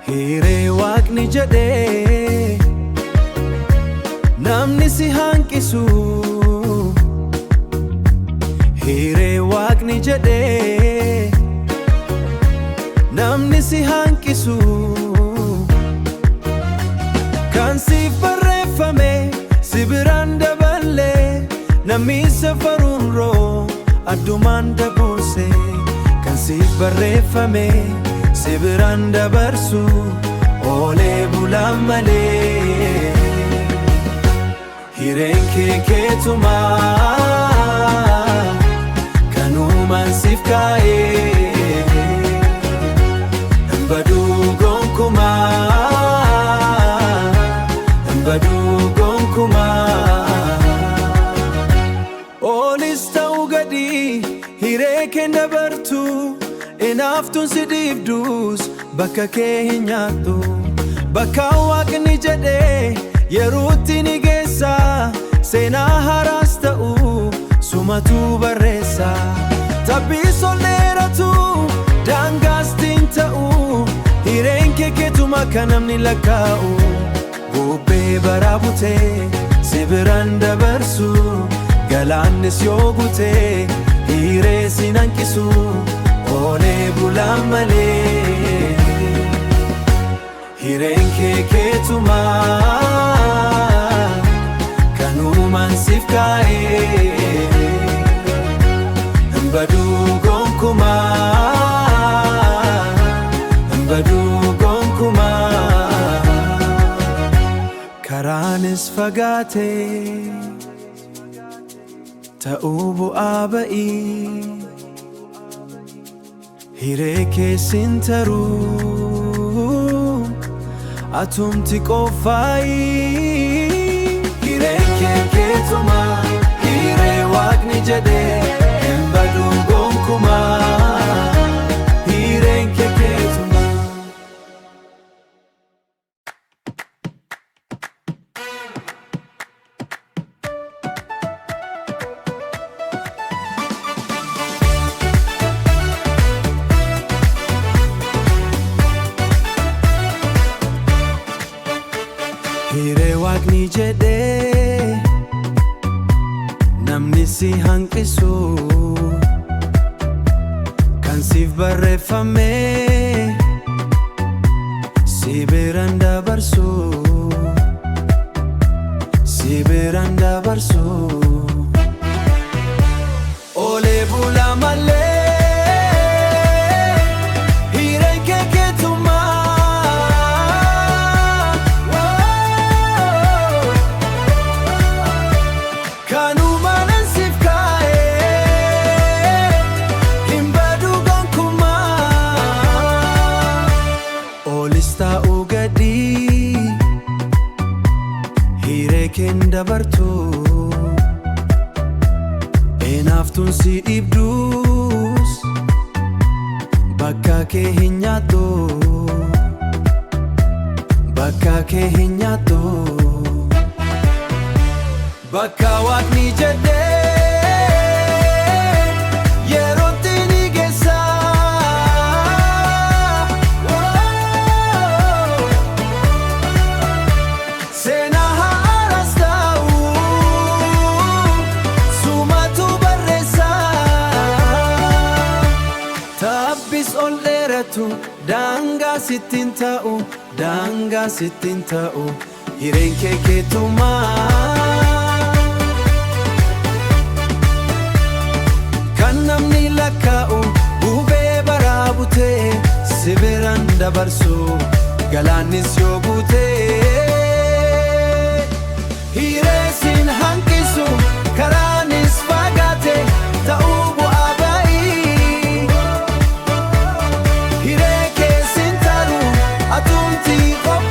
Hiree waaqni jedhee namni si hanqisu. Hiree waaqni jedhee namni si hanqisu. Kan siif barreeffame si biraan dabalee namni safaruun roo addumaan dabuuse. Kan siif barreeffame si biraan dabarsu oolee bulaan malee. Hireen kee keetumaa kan uumaan siif kaa'ee hin baduu gonkumaa, hin baduu gonkumaa. Oolis ta'uu gadii hiree kee dabartu inaaftuun si dhiibdus bakka kee hin nyaattu. Bakka waaqni jedhee yerootti ni geessa seenaa haaraas ta'u sumatu barreessa. Tabbiis ol dheeratu daangaas tiin ta'u hireen kee keetuma kan namni lakkaa'u. Bubbee bara butee si biraan dabarsu galaannis yoo gutee hiree si hanqisu oolee bulaan malee. Hireen kee keetumaa kan uumaan siif kaa'ee hin baduu gonkumaa, hin baduu gonkumaa. Karaanis fagaatee ta'uu bu'aa ba'ii hiree keessin taruu atumti qofaayi. Hireen kee keetumaa hiree waaqni jedhee hin baduu gonkumaa. Hireen kee keetumaa. Hiree waaqni jedhee namni si hanqisu. Kan siif barreeffame si biraan dabarsu, si biraan dabarsu. Oolee bulaa malee. Ta'uu gadii hiree kee dabartu inaaftuun si dhiibdus bakka kee hin nyaattu, bakka kee hin nyaattu. Bakka waaqni jedhee yerootti ni geessa seenaa haaraas ta'u sumatu barreessa. Tabbiis ol dheeratu daangaa sittiin ta'u, daangaa sittiin ta'u. Hireen kee keetumaa kan namni lakkaa'u. Bubbee bara butee si biraan dabarsu galaannis yoo gutee. Hiree sin hanqisu karaanis fagaate ta'uu bu'aa ba'ii. Hiree keessin taru atumti qophaa.